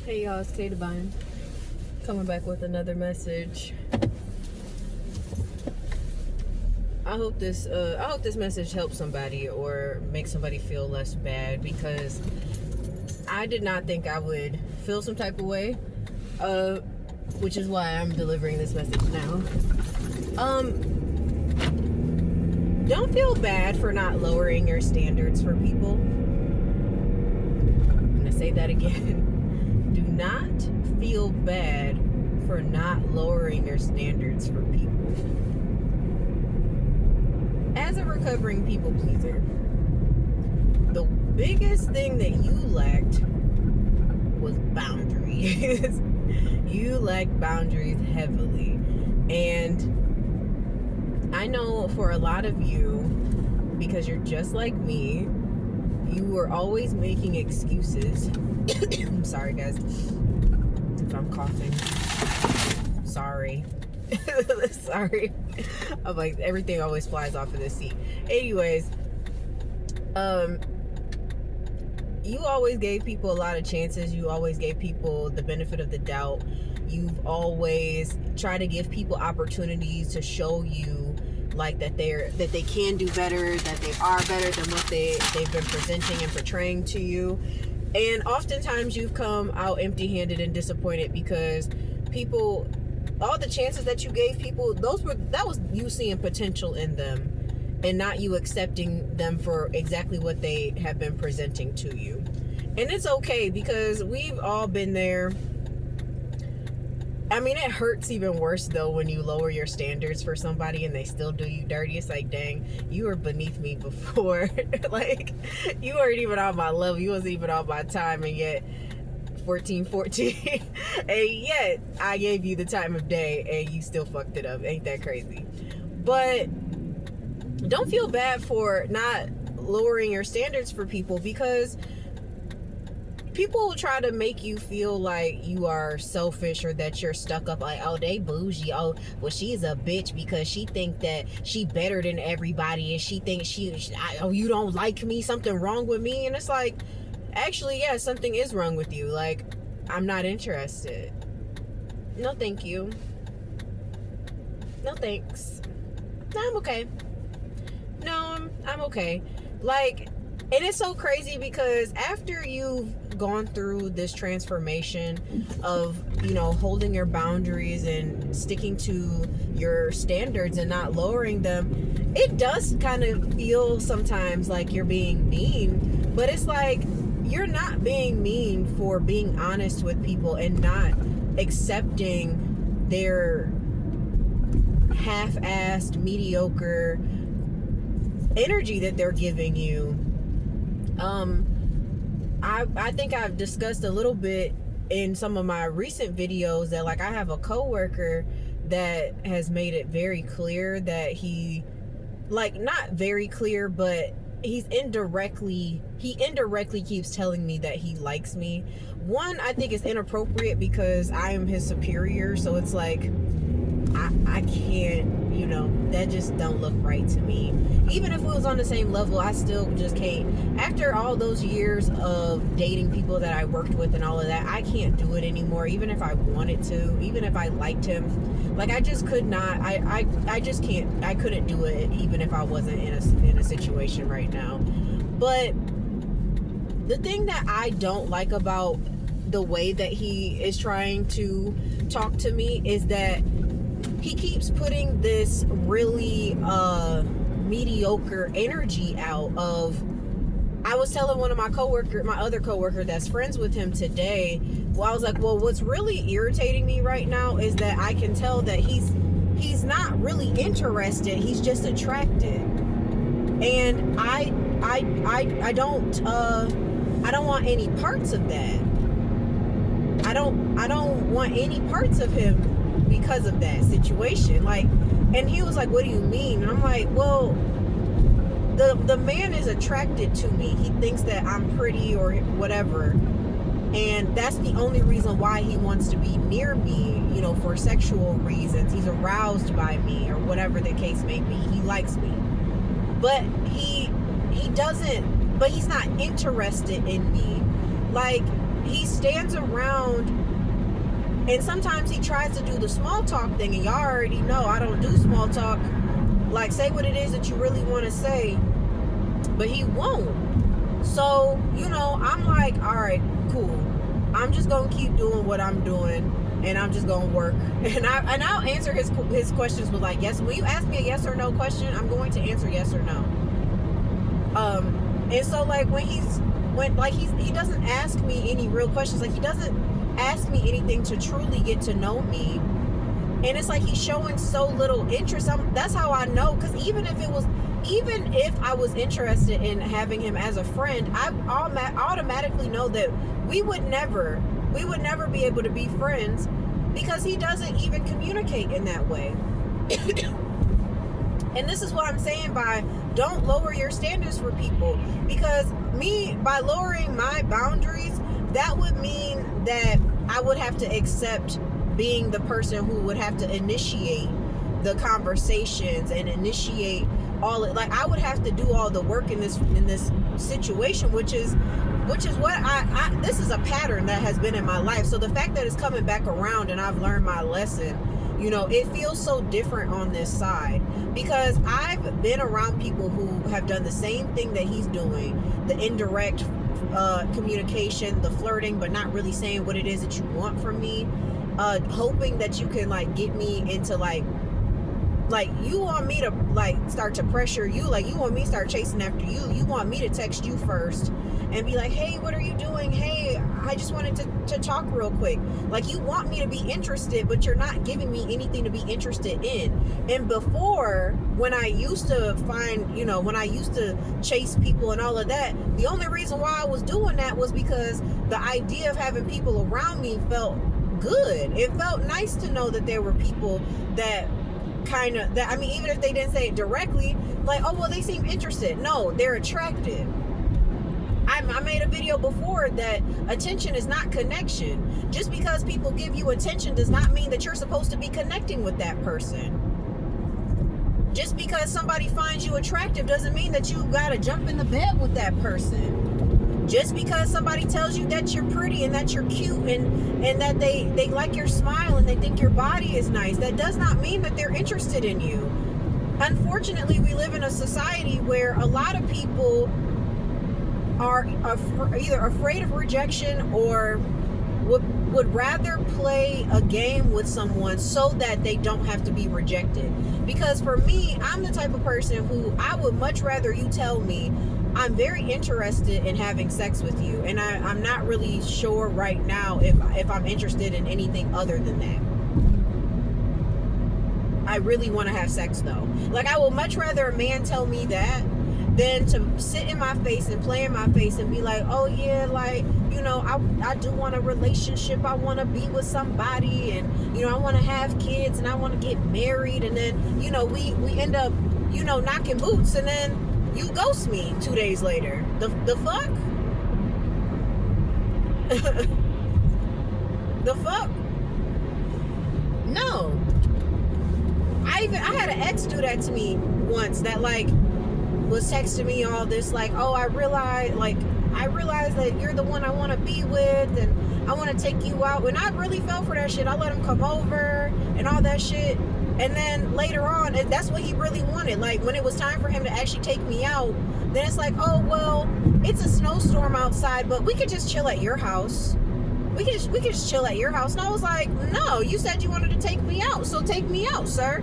Hey y'all, it's Tay Divine. Coming back with another message. I hope this message helps somebody or makes somebody feel less bad, because I did not think I would feel some type of way. Which is why I'm delivering this message now. Don't feel bad for not lowering your standards for people. I'm gonna say that again. Do not feel bad for not lowering your standards for people. As a recovering people pleaser, the biggest thing that you lacked was boundaries. You lacked boundaries heavily. And I know for a lot of you, because you're just like me, you were always making excuses. I'm sorry, guys, if I'm coughing. Sorry. Sorry. I'm like, everything always flies off of the seat. Anyways, you always gave people a lot of chances. You always gave people the benefit of the doubt. You've always tried to give people opportunities to show you like that they can do better, that they are better than what they've been presenting and portraying to you. And oftentimes you've come out empty-handed and disappointed, because people, all the chances that you gave people, that was you seeing potential in them and not you accepting them for exactly what they have been presenting to you. And it's okay, because we've all been there. I mean, it hurts even worse though when you lower your standards for somebody and they still do you dirty. It's like, dang, you were beneath me before. Like, you weren't even on my level. You wasn't even on my time, and yet 14, and yet I gave you the time of day and you still fucked it up. Ain't that crazy? But don't feel bad for not lowering your standards for people, because people will try to make you feel like you are selfish, or that you're stuck up, like, oh, they bougie, oh, well, she's a bitch because she think that she better than everybody, and she thinks oh, you don't like me, something wrong with me. And it's like, actually, yeah, something is wrong with you. Like, I'm not interested. No thank you. No thanks. No, I'm okay. No, I'm okay. Like, and it's so crazy, because after you've gone through this transformation of, you know, holding your boundaries and sticking to your standards and not lowering them, it does kind of feel sometimes like you're being mean. But it's like, you're not being mean for being honest with people and not accepting their half-assed, mediocre energy that they're giving you. I think I've discussed a little bit in some of my recent videos that, like, I have a coworker that has made it very clear that he, like, not very clear, but he indirectly keeps telling me that he likes me. One, I think it's inappropriate because I am his superior, so it's like, I can't, you know, that just don't look right to me. Even if we was on the same level, I still just can't. After all those years of dating people that I worked with and all of that, I can't do it anymore, even if I wanted to, even if I liked him. Like, I just could not, I just can't, I couldn't do it even if I wasn't in a situation right now. But the thing that I don't like about the way that he is trying to talk to me is that he keeps putting this really mediocre energy out of. I was telling one of my other coworker that's friends with him today, well, I was like, well, what's really irritating me right now is that I can tell that he's not really interested, he's just attracted. And I don't want any parts of that. I don't want any parts of him because of that situation. Like, and he was like, what do you mean? And I'm like, well, the man is attracted to me. He thinks that I'm pretty or whatever, and that's the only reason why he wants to be near me, you know, for sexual reasons. He's aroused by me or whatever the case may be. He likes me, but he doesn't, but he's not interested in me. Like, he stands around, and sometimes he tries to do the small talk thing, and y'all already know I don't do small talk. Like, say what it is that you really want to say, but he won't. So, you know, I'm like, all right, cool. I'm just gonna keep doing what I'm doing, and I'm just gonna work. And I'll answer his questions with like, yes. When you ask me a yes or no question, I'm going to answer yes or no. And so like he doesn't ask me any real questions. Like, he doesn't ask me anything to truly get to know me. And it's like he's showing so little interest. That's how I know, because even if I was interested in having him as a friend, I automatically know that we would never be able to be friends, because he doesn't even communicate in that way. And this is what I'm saying by don't lower your standards for people, because by lowering my boundaries, that would mean that I would have to accept being the person who would have to initiate the conversations and initiate all it. Like, I would have to do all the work in this situation, which is what I this is a pattern that has been in my life. So the fact that it's coming back around and I've learned my lesson, you know, it feels so different on this side, because I've been around people who have done the same thing that he's doing, the indirect communication, the flirting, but not really saying what it is that you want from me, hoping that you can like get me into like you want me to like start to pressure you, like you want me to start chasing after you want me to text you first and be like, hey, what are you doing? Hey, I just wanted to talk real quick. Like, you want me to be interested, but you're not giving me anything to be interested in. And before, when I used to chase people and all of that, the only reason why I was doing that was because the idea of having people around me felt good. It felt nice to know that there were people that even if they didn't say it directly, like, oh, well, they seem interested. No, they're attractive. I made a video before that attention is not connection. Just because people give you attention does not mean that you're supposed to be connecting with that person. Just because somebody finds you attractive doesn't mean that you gotta jump in the bed with that person. Just because somebody tells you that you're pretty and that you're cute and that they like your smile and they think your body is nice, that does not mean that they're interested in you. Unfortunately, we live in a society where a lot of people are either afraid of rejection or would rather play a game with someone so that they don't have to be rejected. Because for me, I'm the type of person who I would much rather you tell me I'm very interested in having sex with you, and I'm not really sure right now if I'm interested in anything other than that. I really want to have sex though. Like, I would much rather a man tell me that than to sit in my face and play in my face and be like, oh yeah, like, you know, I do want a relationship, I want to be with somebody, and, you know, I want to have kids and I want to get married, and then, you know, we end up, you know, knocking boots, and then you ghost me 2 days later. The fuck? The fuck? No. I had an ex do that to me once, that like was texting me all this like, oh, I realize that you're the one I want to be with, and I want to take you out. And I really fell for that shit. I let him come over and all that shit. And then later on, and that's what he really wanted. Like, when it was time for him to actually take me out, then it's like, oh, well, it's a snowstorm outside, but we could just chill at your house. We could just chill at your house. And I was like, no, you said you wanted to take me out, so take me out, sir.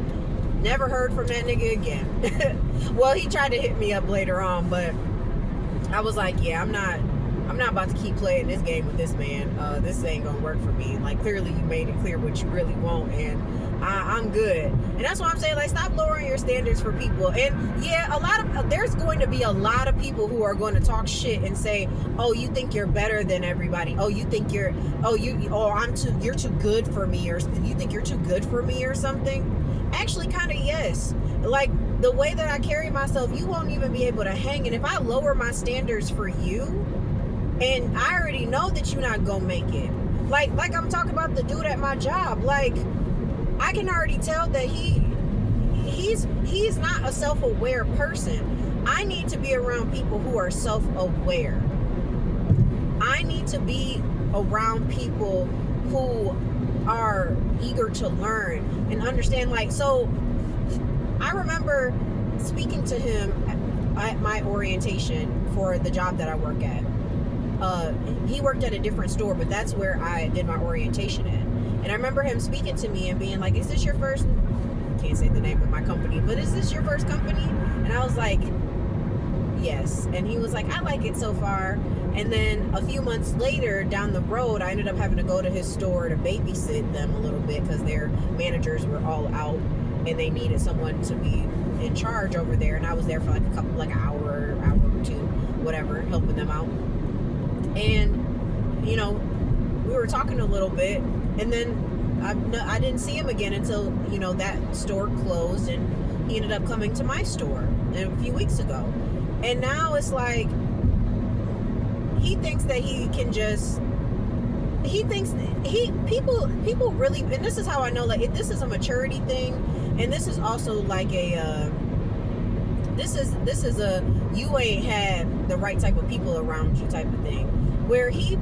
Never heard from that nigga again. Well, he tried to hit me up later on, but I was like, yeah, I'm not about to keep playing this game with this man. This ain't gonna work for me. Like, clearly you made it clear what you really want, and I'm good. And that's why I'm saying, like, stop lowering your standards for people. And yeah, there's going to be a lot of people who are going to talk shit and say, oh, you think you're better than everybody. Oh, you think you're too good for me, or you think you're too good for me or something. Actually, kind of, yes. Like, the way that I carry myself, you won't even be able to hang. And if I lower my standards for you, and I already know that you're not gonna make it. Like I'm talking about the dude at my job. Like, I can already tell that he's not a self-aware person. I need to be around people who are self-aware. I need to be around people who are eager to learn and understand. Like, so I remember speaking to him at my orientation for the job that I work at. He worked at a different store, but that's where I did my orientation at. And I remember him speaking to me and being like, is this your first, can't say the name of my company, but is this your first company? And I was like, yes. And he was like, I like it so far. And then a few months later down the road, I ended up having to go to his store to babysit them a little bit because their managers were all out and they needed someone to be in charge over there. And I was there for like an hour or two, whatever, helping them out. And, you know, we were talking a little bit, and then I didn't see him again until, you know, that store closed, and he ended up coming to my store a few weeks ago. And now it's like, he thinks that he can just, people really, and this is how I know, like, this is a maturity thing, and this is also like this is a you ain't had the right type of people around you type of thing, where he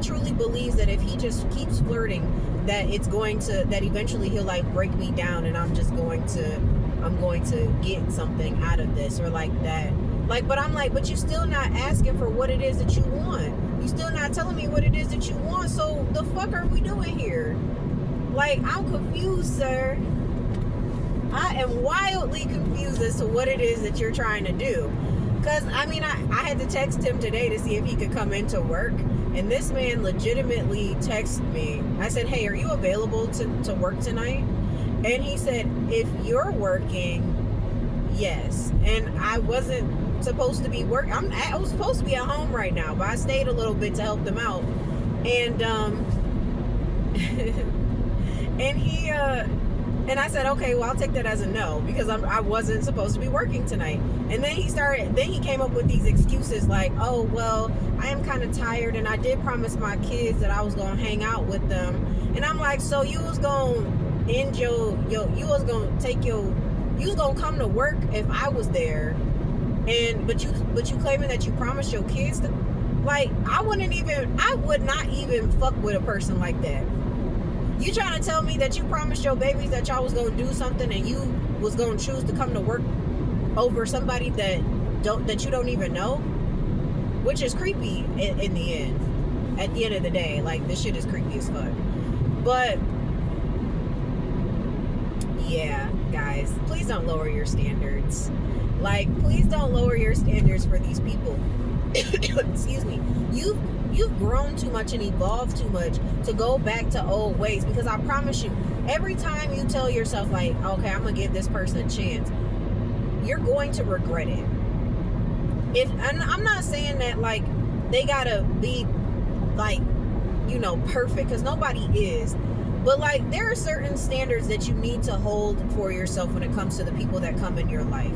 truly believes that if he just keeps flirting, that it's going to, that eventually he'll like break me down, and I'm going to get something out of this, or like that. Like, but I'm like, but you're still not asking for what it is that you want. You're still not telling me what it is that you want. So the fuck are we doing here? Like, I'm confused, sir. I am wildly confused as to what it is that you're trying to do. Because, I mean, I had to text him today to see if he could come into work. And this man legitimately texted me. I said, hey, are you available to work tonight? And he said, if you're working, yes. And I wasn't supposed to be working. I was supposed to be at home right now, but I stayed a little bit to help them out. And, and I said, okay, well, I'll take that as a no, because I wasn't supposed to be working tonight. And then he came up with these excuses like, oh, well, I am kind of tired, and I did promise my kids that I was going to hang out with them. And I'm like, so you was going to end you was going to come to work if I was there, but you claiming that you promised your kids to, like, I would not even fuck with a person like that. You trying to tell me that you promised your babies that y'all was going to do something, and you was going to choose to come to work over somebody that you don't even know? Which is creepy in the end. At the end of the day, like, this shit is creepy as fuck. But yeah, guys, please don't lower your standards. Like, please don't lower your standards for these people. Excuse me. You've grown too much and evolved too much to go back to old ways, because I promise you, every time you tell yourself like, okay, I'm gonna give this person a chance, you're going to regret it. And I'm not saying that like they gotta be like, you know, perfect, because nobody is, but like there are certain standards that you need to hold for yourself when it comes to the people that come in your life.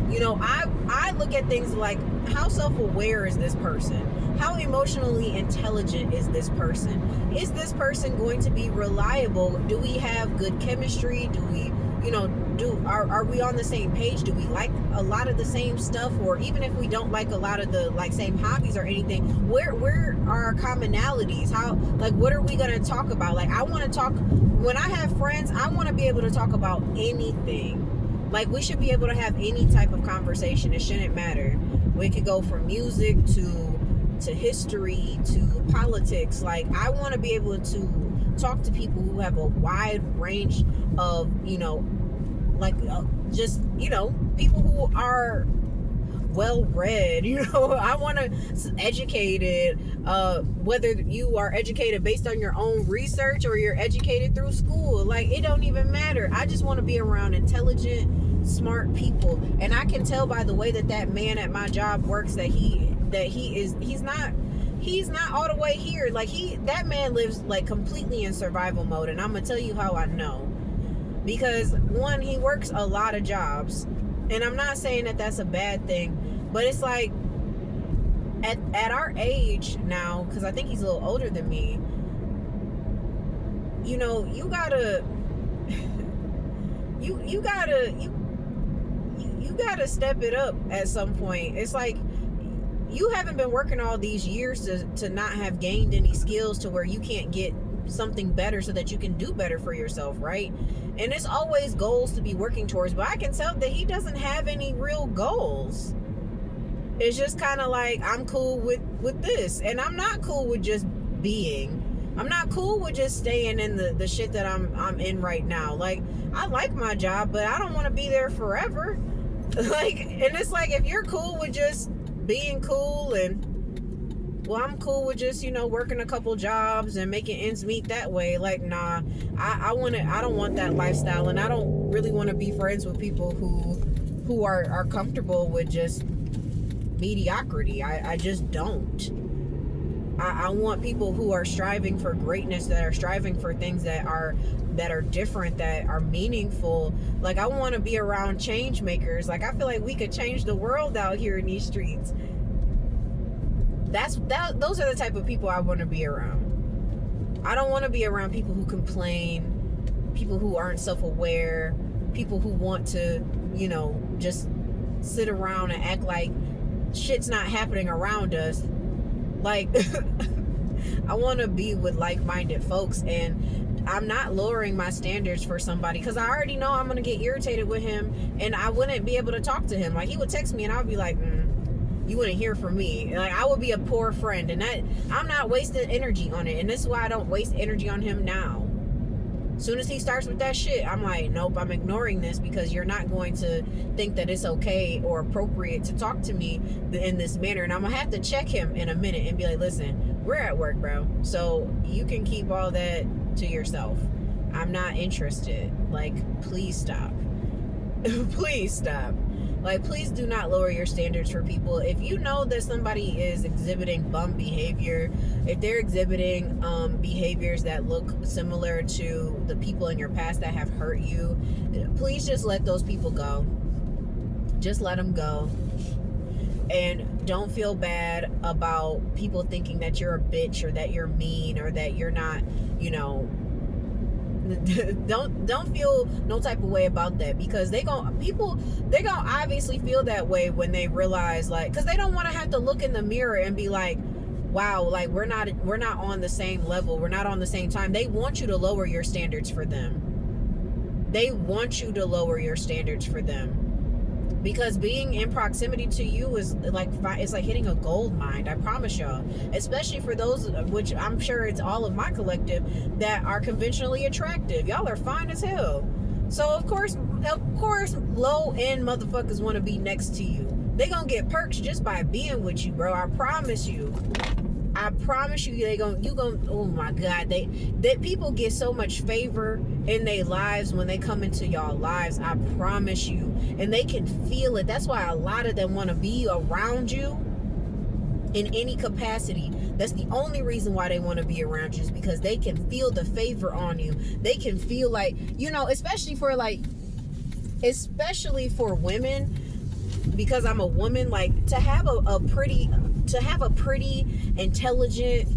You know, I look at things like, how self-aware is this person? How emotionally intelligent is this person? Is this person going to be reliable? Do we have good chemistry? Do we, you know, are we on the same page? Do we like a lot of the same stuff? Or even if we don't like a lot of the like same hobbies or anything, where are our commonalities? How, like, what are we going to talk about? Like, I want to talk, when I have friends, I want to be able to talk about anything. Like, we should be able to have any type of conversation. It shouldn't matter. We could go from music to history to politics. Like, I want to be able to talk to people who have a wide range of, you know, like just, you know, people who are well read. You know, I want to educated, whether you are educated based on your own research or you're educated through school, like, it don't even matter. I just want to be around intelligent, smart people. And I can tell by the way that man at my job works that he's not all the way here. Like, that man lives like completely in survival mode. And I'm gonna tell you how I know, because one, he works a lot of jobs, and I'm not saying that that's a bad thing, but it's like at our age now, because I think he's a little older than me, you know, you gotta you gotta step it up at some point. It's like, you haven't been working all these years to not have gained any skills to where you can't get something better so that you can do better for yourself, right? And it's always goals to be working towards, but I can tell that he doesn't have any real goals. It's just kind of like, I'm cool with this, and I'm not cool with just being. I'm not cool with just staying in the shit that I'm in right now. Like, I like my job, but I don't want to be there forever. Like, and it's like, if you're cool with just being cool, and well, I'm cool with just, you know, working a couple jobs and making ends meet that way. Like, nah, I don't want that lifestyle, and I don't really want to be friends with people who are comfortable with just mediocrity. I just don't. I want people who are striving for greatness, that are striving for things that are different, that are meaningful. Like, I want to be around change makers. Like, I feel like we could change the world out here in these streets. Those are the type of people I want to be around. I don't want to be around people who complain, people who aren't self-aware, people who want to, you know, just sit around and act like shit's not happening around us. Like, I want to be with like-minded folks, and I'm not lowering my standards for somebody, because I already know I'm going to get irritated with him, and I wouldn't be able to talk to him. Like, he would text me and I would be like, you wouldn't hear from me. Like, I would be a poor friend, and that I'm not wasting energy on it. And this is why I don't waste energy on him now. Soon as he starts with that shit, I'm like, nope, I'm ignoring this, because you're not going to think that it's okay or appropriate to talk to me in this manner. And I'm gonna have to check him in a minute and be like, listen, we're at work, bro, so you can keep all that to yourself. I'm not interested. Like, please stop. Please stop. Like, please do not lower your standards for people. If you know that somebody is exhibiting bum behavior, if they're exhibiting behaviors that look similar to the people in your past that have hurt you, please just let those people go. Just let them go. And don't feel bad about people thinking that you're a bitch, or that you're mean, or that you're not, you know, don't feel no type of way about that, because they're gonna obviously feel that way when they realize, like, because they don't want to have to look in the mirror and be like, wow, like, we're not on the same level, we're not on the same time. They want you to lower your standards for them. They want you to lower your standards for them, because being in proximity to you is like, it's like hitting a gold mine. I promise y'all, especially for those, which I'm sure it's all of my collective, that are conventionally attractive. Y'all are fine as hell. So of course low end motherfuckers want to be next to you. They gonna get perks just by being with you, bro. I promise you. I promise you, oh my God, that people get so much favor in their lives when they come into y'all lives. I promise you. And they can feel it. That's why a lot of them want to be around you in any capacity. That's the only reason why they want to be around you, is because they can feel the favor on you. They can feel like, you know, especially for women, because I'm a woman, like, to have a pretty, intelligent,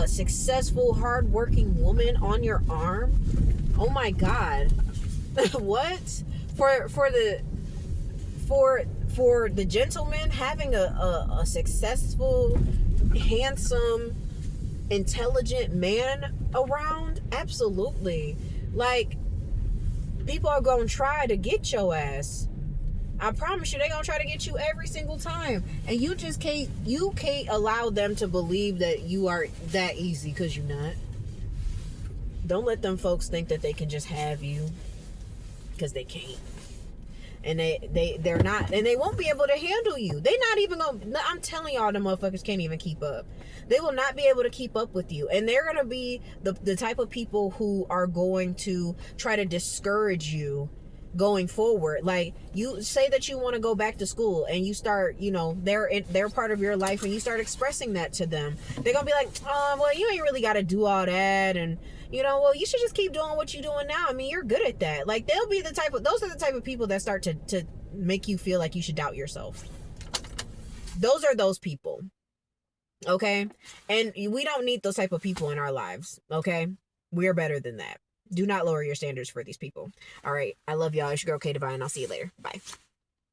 successful, hardworking woman on your arm. Oh my God. What? For the gentleman, having a successful, handsome, intelligent man around, absolutely. Like, people are gonna try to get your ass. I promise you, they're gonna try to get you every single time, and you can't allow them to believe that you are that easy, because you're not. Don't let them folks think that they can just have you, because they can't. And they're not, and they won't be able to handle you. They not even gonna, I'm telling y'all, the motherfuckers can't even keep up. They will not be able to keep up with you. And they're gonna be the type of people who are going to try to discourage you going forward. Like, you say that you want to go back to school, and you start, you know, they're part of your life, and you start expressing that to them. They're gonna be like, oh, well, you ain't really got to do all that, and, you know, well, you should just keep doing what you're doing now. I mean, you're good at that. Like, those are the type of people that start to make you feel like you should doubt yourself. Those are those people. Okay? And we don't need those type of people in our lives. Okay? We're better than that. Do not lower your standards for these people. All right. I love y'all. It's your girl, K Divine. I'll see you later. Bye.